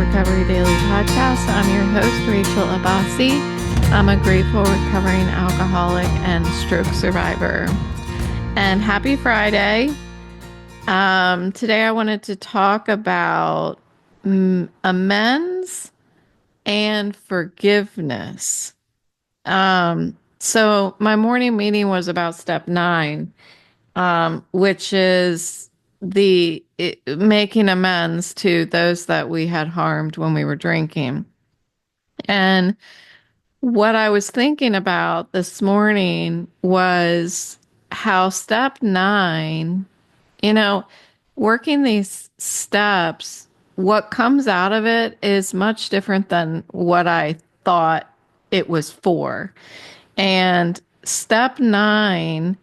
Recovery Daily Podcast. I'm your host, Rachel Abbasi. I'm a grateful recovering alcoholic and stroke survivor. And happy Friday. Today I wanted to talk about amends and forgiveness. So my morning meeting was about step 9, which is making amends to those that we had harmed when we were drinking. And what I was thinking about this morning was how step 9, you know, working these steps, what comes out of it is much different than what I thought it was for. And step 9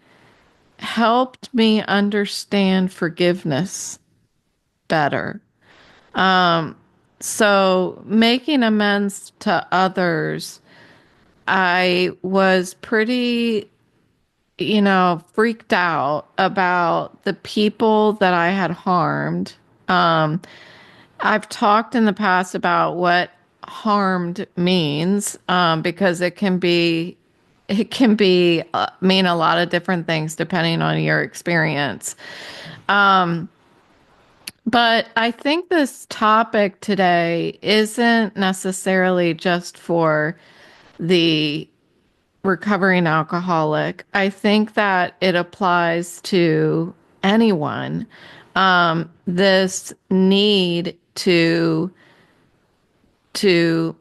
helped me understand forgiveness better. So making amends to others, I was pretty, freaked out about the people that I had harmed. I've talked in the past about what harmed means, because it can be mean a lot of different things depending on your experience. But I think this topic today isn't necessarily just for the recovering alcoholic. I think that it applies to anyone. This need to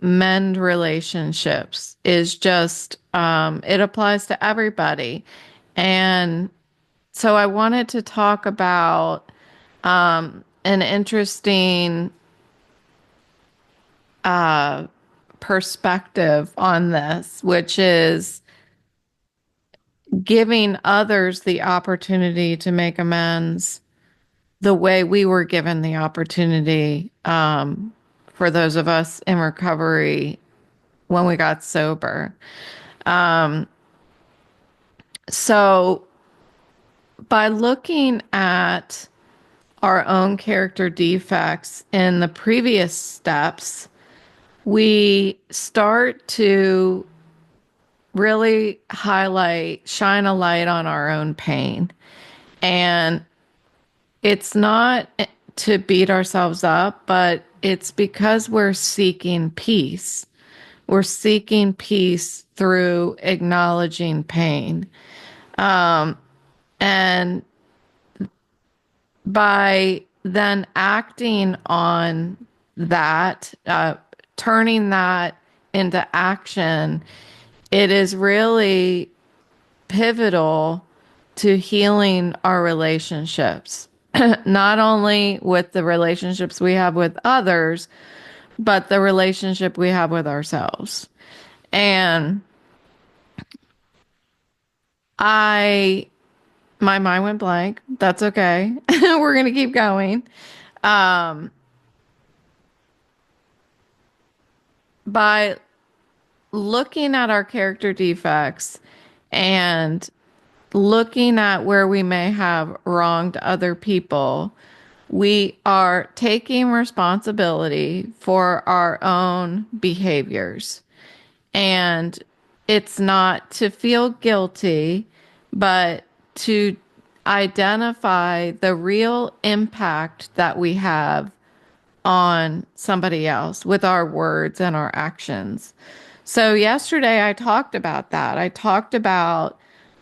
mend relationships is just it applies to everybody. And so I wanted to talk about an interesting perspective on this, which is giving others the opportunity to make amends the way we were given the opportunity, for those of us in recovery when we got sober. So by looking at our own character defects in the previous steps, we start to really shine a light on our own pain. And it's not to beat ourselves up, but it's because we're seeking peace. We're seeking peace through acknowledging pain. And by then acting on that, turning that into action, it is really pivotal to healing our relationships, not only with the relationships we have with others, but the relationship we have with ourselves. And my mind went blank. That's okay. We're going to keep going. By looking at our character defects and looking at where we may have wronged other people, we are taking responsibility for our own behaviors. And it's not to feel guilty, but to identify the real impact that we have on somebody else with our words and our actions. So yesterday I talked about that. I talked about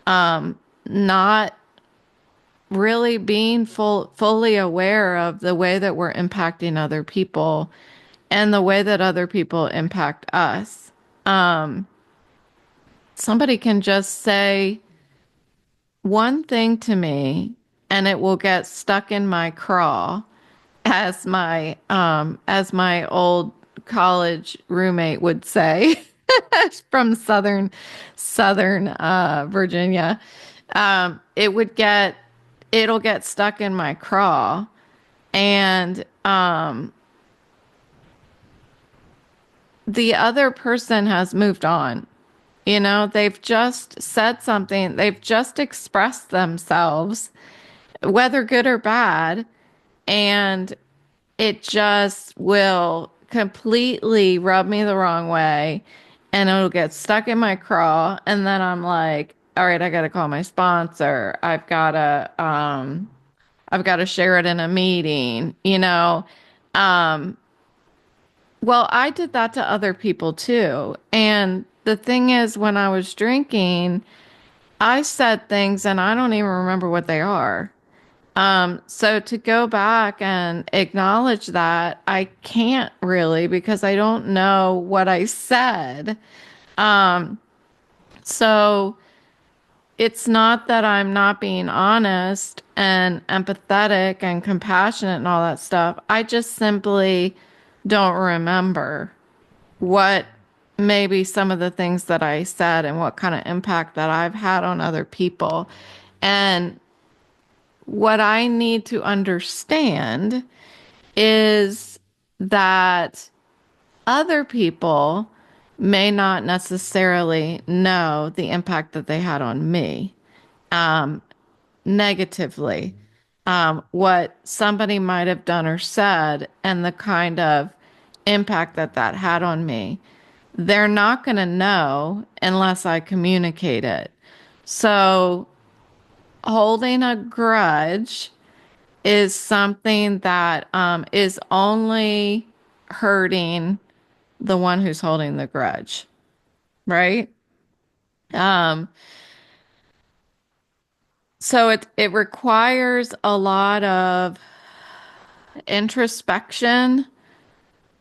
not really being fully aware of the way that we're impacting other people and the way that other people impact us. Somebody can just say one thing to me and it will get stuck in my craw, as my old college roommate would say, from southern Virginia. It'll get stuck in my craw, and the other person has moved on. They've just said something, they've just expressed themselves, whether good or bad, and it just will completely rub me the wrong way and it'll get stuck in my craw. And then I'm like, all right, I got to call my sponsor. I've got to share it in a meeting, you know? Um, well, I did that to other people too. And the thing is, when I was drinking, I said things and I don't even remember what they are. So to go back and acknowledge that, I can't really because I don't know what I said. Um, so it's not that I'm not being honest and empathetic and compassionate and all that stuff. I just simply don't remember what maybe some of the things that I said and what kind of impact that I've had on other people. And what I need to understand is that other people may not necessarily know the impact that they had on me negatively. What somebody might have done or said and the kind of impact that that had on me. They're not going to know unless I communicate it. So holding a grudge is something that is only hurting the one who's holding the grudge, right? Um, so it requires a lot of introspection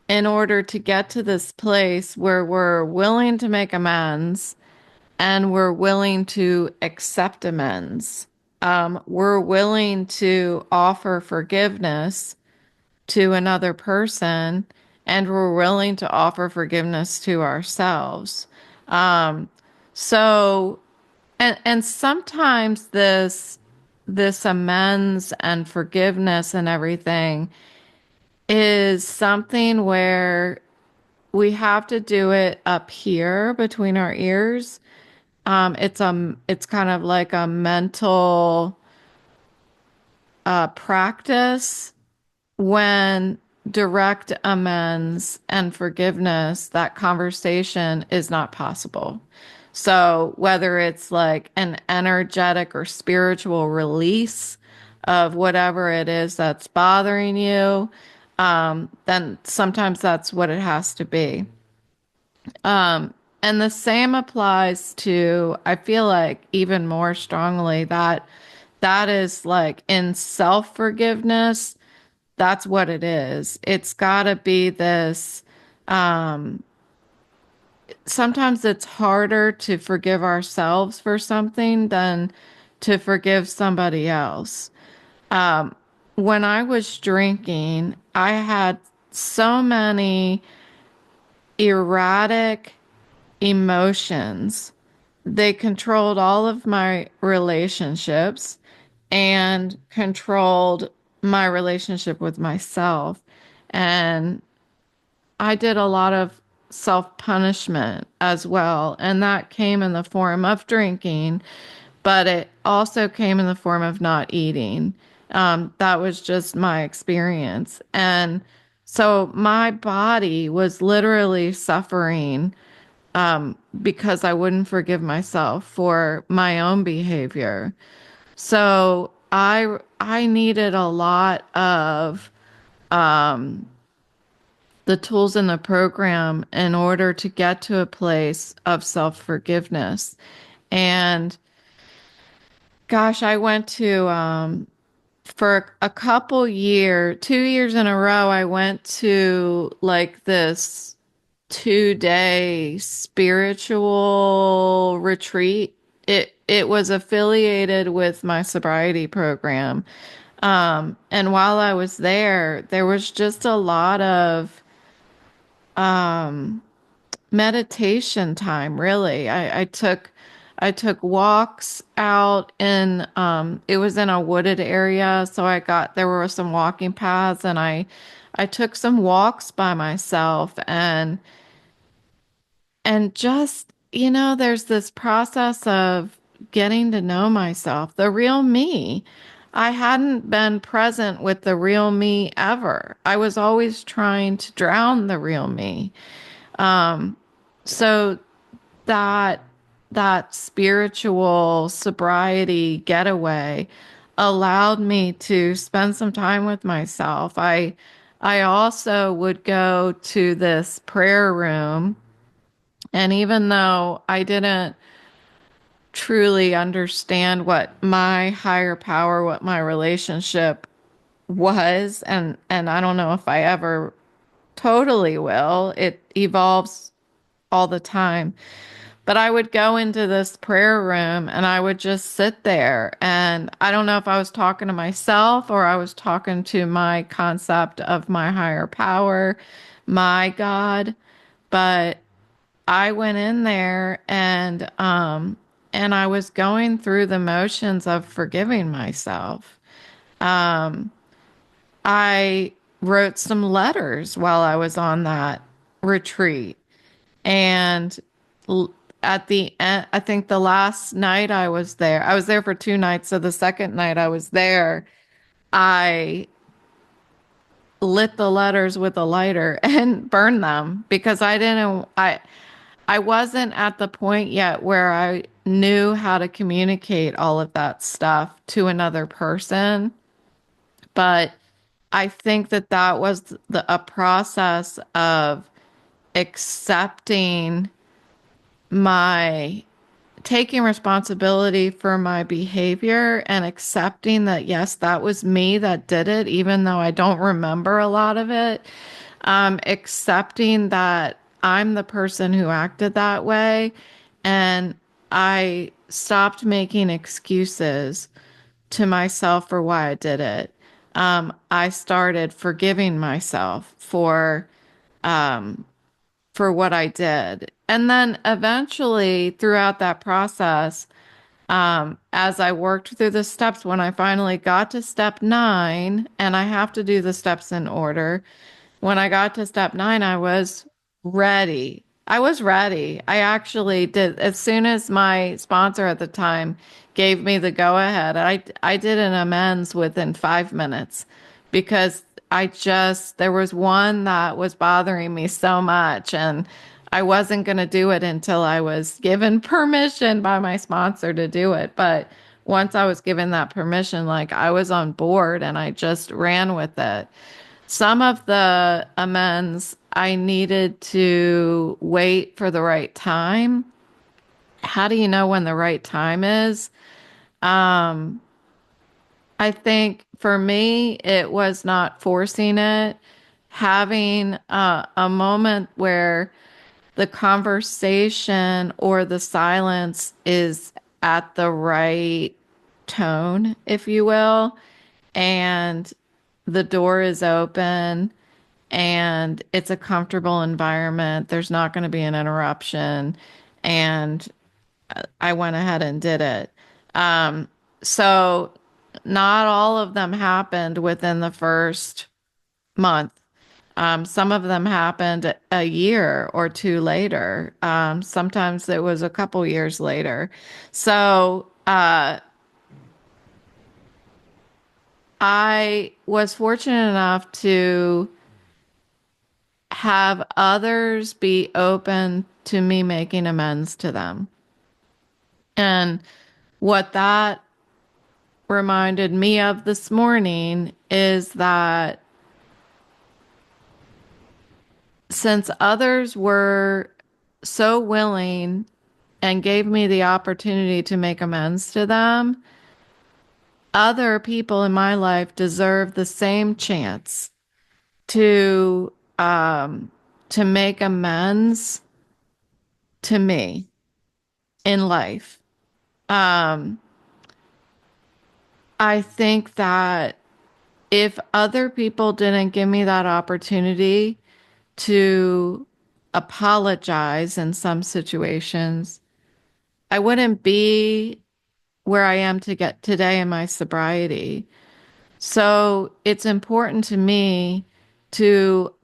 in order to get to this place where we're willing to make amends and we're willing to accept amends. We're willing to offer forgiveness to another person, and we're willing to offer forgiveness to ourselves. Um, so, and sometimes this amends and forgiveness and everything is something where we have to do it up here between our ears. It's kind of like a mental practice when direct amends and forgiveness, that conversation is not possible. So whether it's like an energetic or spiritual release of whatever it is that's bothering you, then sometimes that's what it has to be. And the same applies to, I feel like even more strongly that that is like in self-forgiveness, that's what it is. It's got to be this, sometimes it's harder to forgive ourselves for something than to forgive somebody else. When I was drinking, I had so many erratic emotions. They controlled all of my relationships and controlled my relationship with myself. And I did a lot of self punishment as well. And that came in the form of drinking, but it also came in the form of not eating. That was just my experience. And so my body was literally suffering because I wouldn't forgive myself for my own behavior. So I needed a lot of the tools in the program in order to get to a place of self-forgiveness. And gosh, I went to for a couple year, 2 years in a row, I went to like this 2 day spiritual retreat. It was affiliated with my sobriety program. And while I was there, there was just a lot of meditation time, really. I took walks out in it was in a wooded area, so there were some walking paths and I took some walks by myself and just, there's this process of getting to know myself, the real me. I hadn't been present with the real me ever. I was always trying to drown the real me. Um, so that that spiritual sobriety getaway allowed me to spend some time with myself. I also would go to this prayer room, and even though I didn't truly understand what my higher power, what my relationship was, and I don't know if I ever totally will. It evolves all the time. But I would go into this prayer room and I would just sit there. And I don't know if I was talking to myself or I was talking to my concept of my higher power, my God. But I went in there and I was going through the motions of forgiving myself. Um, I wrote some letters while I was on that retreat. And at the end, I think the last night I was there for 2 nights. So the second night I was there, I lit the letters with a lighter and burned them because I wasn't at the point yet where I knew how to communicate all of that stuff to another person. But I think that that was a process of accepting my taking responsibility for my behavior and accepting that, yes, that was me that did it, even though I don't remember a lot of it. Accepting that I'm the person who acted that way. And I stopped making excuses to myself for why I did it. I started forgiving myself for what I did. And then eventually, throughout that process, as I worked through the steps, when I finally got to step 9, and I have to do the steps in order, when I got to step 9, I was ready. I was ready. I actually did. As soon as my sponsor at the time gave me the go ahead, I did an amends within 5 minutes because there was one that was bothering me so much, and I wasn't going to do it until I was given permission by my sponsor to do it. But once I was given that permission, like I was on board and I just ran with it. Some of the amends I needed to wait for the right time. How do you know when the right time is? Um, I think for me, it was not forcing it, having a moment where the conversation or the silence is at the right tone, if you will, and the door is open and it's a comfortable environment. There's not going to be an interruption. And I went ahead and did it. Um, so not all of them happened within the first month. Some of them happened a year or two later. Sometimes it was a couple years later. So I was fortunate enough to have others be open to me making amends to them. And what that reminded me of this morning is that since others were so willing and gave me the opportunity to make amends to them, other people in my life deserve the same chance to to make amends to me in life. Um, I think that if other people didn't give me that opportunity to apologize in some situations, I wouldn't be where I am to get today in my sobriety. So it's important to me to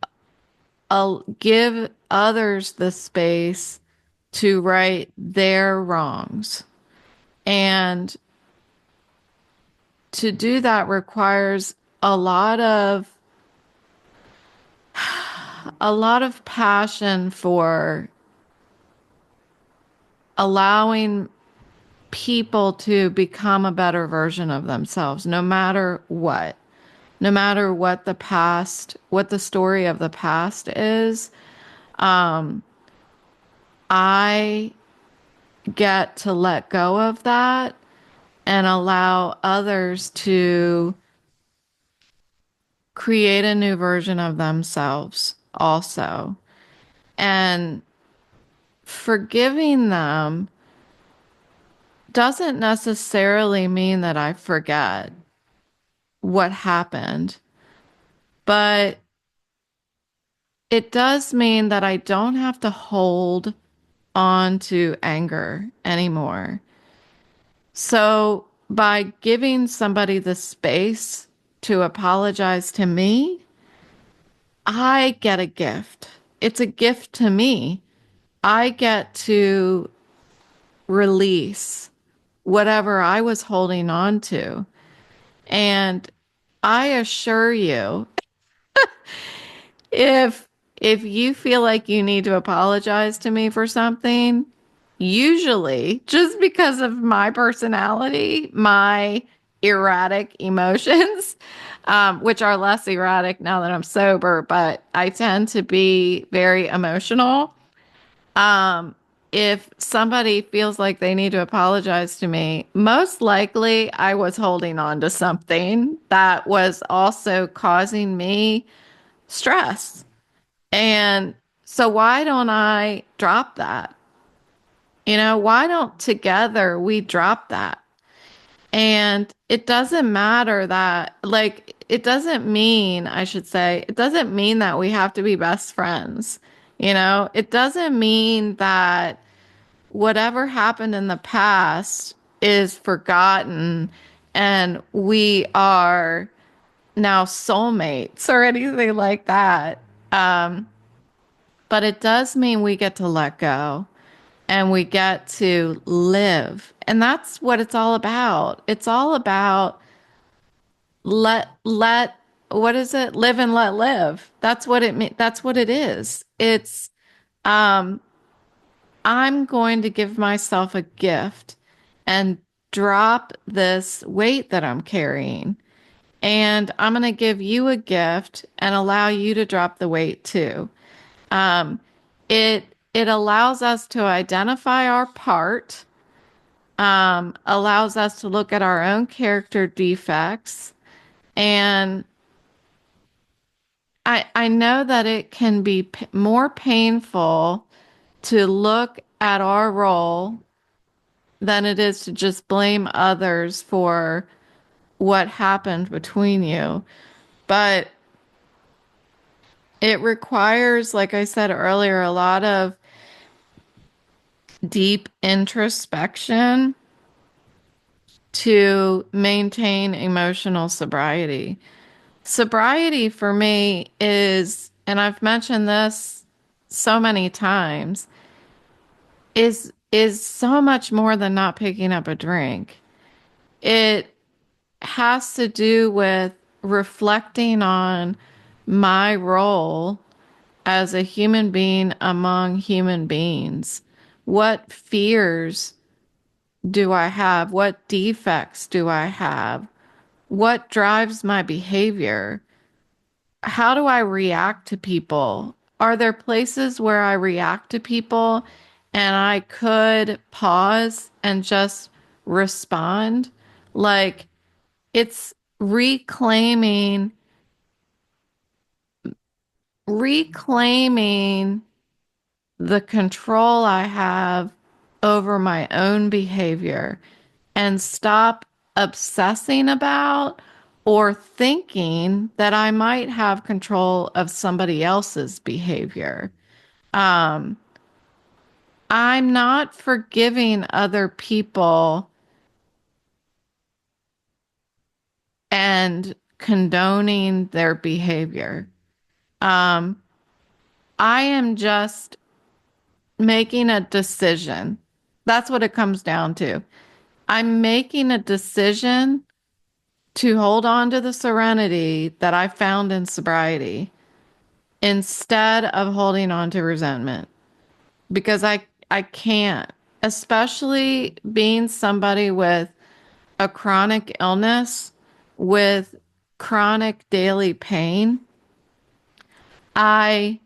give others the space to right their wrongs and to do that requires a lot of a lot of passion for allowing people to become a better version of themselves, no matter what the past, what the story of the past is. Um, I get to let go of that and allow others to create a new version of themselves also. And forgiving them doesn't necessarily mean that I forget what happened, but it does mean that I don't have to hold on to anger anymore. So by giving somebody the space to apologize to me, I get a gift. It's a gift to me. I get to release whatever I was holding on to. And I assure you, if if you feel like you need to apologize to me for something, usually just because of my personality, my erratic emotions, which are less erratic now that I'm sober, but I tend to be very emotional. Um, if somebody feels like they need to apologize to me, most likely I was holding on to something that was also causing me stress. And so why don't I drop that? Why don't together we drop that? And it doesn't matter that, like, it doesn't mean, I should say, it doesn't mean that we have to be best friends. It doesn't mean that whatever happened in the past is forgotten and we are now soulmates or anything like that. Um, but it does mean we get to let go and we get to live. And that's what it's all about. It's all about let what is it? Live and let live. That's what it means. That's what it is. It's um I'm going to give myself a gift and drop this weight that I'm carrying. And I'm going to give you a gift and allow you to drop the weight too. Um, it it allows us to identify our part, allows us to look at our own character defects, and I know that it can be more painful to look at our role than it is to just blame others for what happened between you. But it requires, like I said earlier, a lot of deep introspection to maintain emotional sobriety. Sobriety for me is, and I've mentioned this so many times, is so much more than not picking up a drink. It has to do with reflecting on my role as a human being among human beings. What fears do I have? What defects do I have? What drives my behavior? How do I react to people? Are there places where I react to people and I could pause and just respond? Like it's reclaiming the control I have over my own behavior and stop obsessing about or thinking that I might have control of somebody else's behavior. Um, I'm not forgiving other people and condoning their behavior. Um, I am just making a decision. That's what it comes down to. I'm making a decision to hold on to the serenity that I found in sobriety instead of holding on to resentment because I can't, especially being somebody with a chronic illness with chronic daily pain. I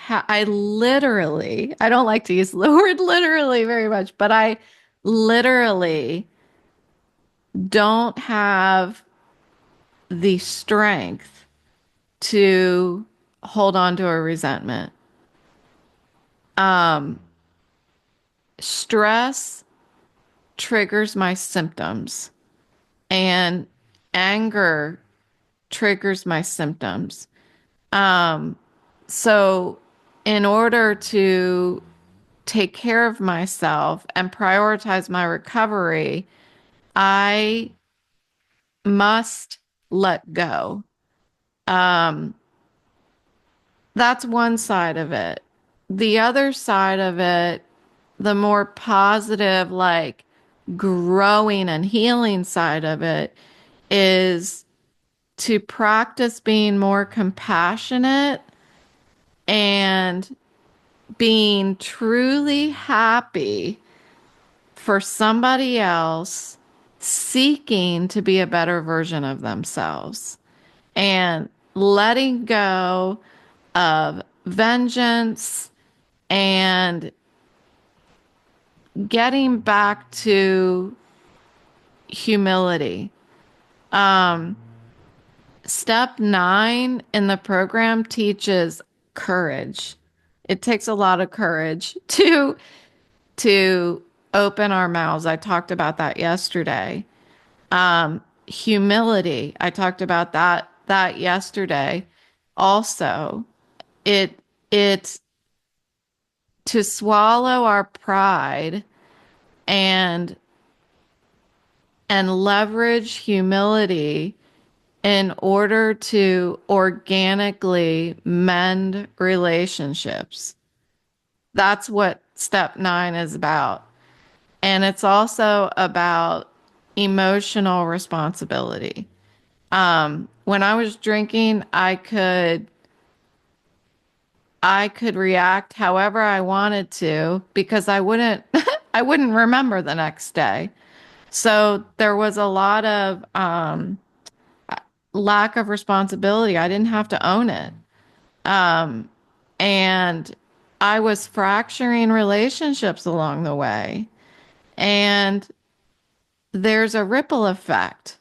I literally, I don't like to use the word literally very much, but I literally don't have the strength to hold on to a resentment. Um, Stress triggers my symptoms, and anger triggers my symptoms. Um, so, in order to take care of myself and prioritize my recovery, I must let go. Um, that's one side of it. The other side of it, the more positive, like growing and healing side of it, is to practice being more compassionate and being truly happy for somebody else seeking to be a better version of themselves and letting go of vengeance and getting back to humility. Um, Step 9 in the program teaches courage. It takes a lot of courage to open our mouths. I talked about that yesterday. Humility. I talked about that yesterday. Also, it's to swallow our pride and leverage humility in order to organically mend relationships. That's what step 9 is about. And it's also about emotional responsibility. When I was drinking, I could react however I wanted to because I wouldn't I wouldn't remember the next day. So there was a lot of lack of responsibility. I didn't have to own it. Um, and I was fracturing relationships along the way. And there's a ripple effect.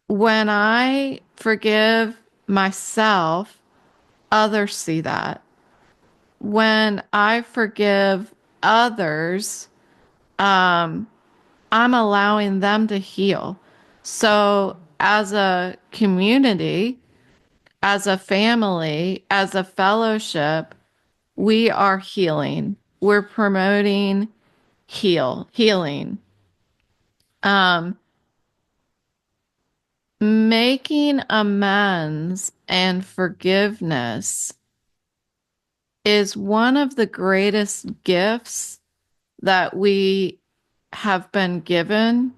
When I forgive myself, others see that. When I forgive others, um, I'm allowing them to heal. So, as a community, as a family, as a fellowship, we are healing. We're promoting healing. Um, Making amends and forgiveness is one of the greatest gifts that we have been given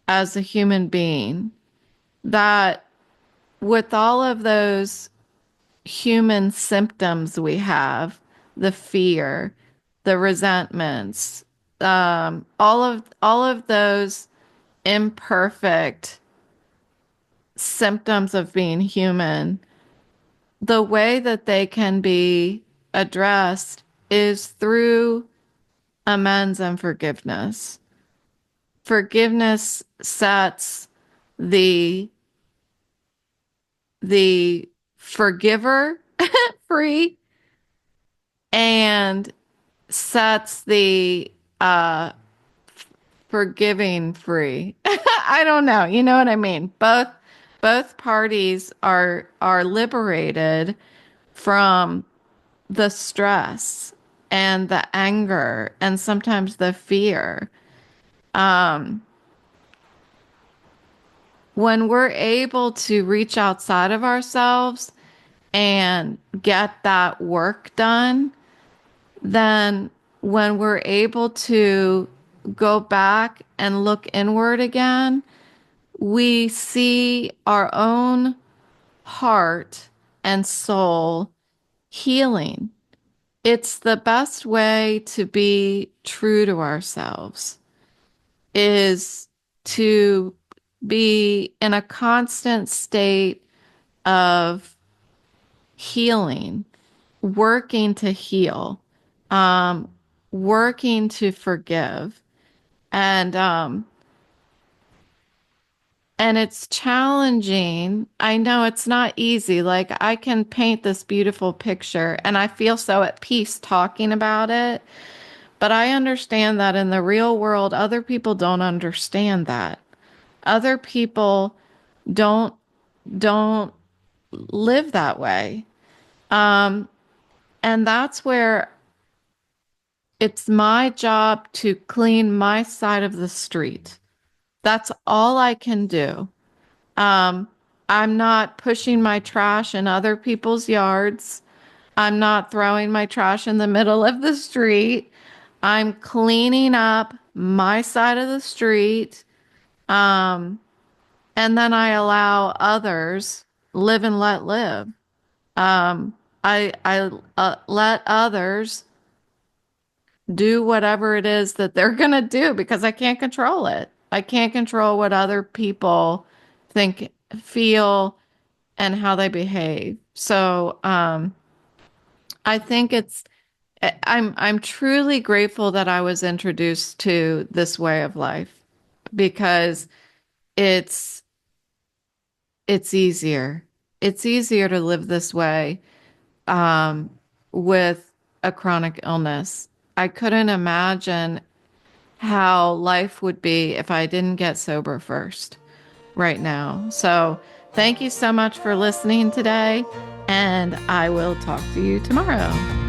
as a human being. That with all of those human symptoms we have, the fear, the resentments, all of those imperfect symptoms of being human, the way that they can be addressed is through amends and forgiveness. Forgiveness sets the the forgiver free and sets the forgiving free. I don't know. You know what I mean? Both parties are liberated from the stress and the anger and sometimes the fear. Um, when we're able to reach outside of ourselves and get that work done, then when we're able to go back and look inward again, we see our own heart and soul healing. It's the best way to be true to ourselves is to be in a constant state of healing, working to heal, um, working to forgive. And and it's challenging. I know it's not easy. Like I can paint this beautiful picture and I feel so at peace talking about it, but I understand that in the real world other people don't understand that. Other people don't don't live that way. Um, and that's where it's my job to clean my side of the street. That's all I can do. Um, I'm not pushing my trash in other people's yards. I'm not throwing my trash in the middle of the street. I'm cleaning up my side of the street. Um, and then I allow others live and let live. Um, I let others do whatever it is that they're going to do because I can't control it. I can't control what other people think, feel, and how they behave. So, I think I'm truly grateful that I was introduced to this way of life because it's it's easier. It's easier to live this way um, with a chronic illness. I couldn't imagine how life would be if I didn't get sober first right now. So, thank you so much for listening today, and I will talk to you tomorrow.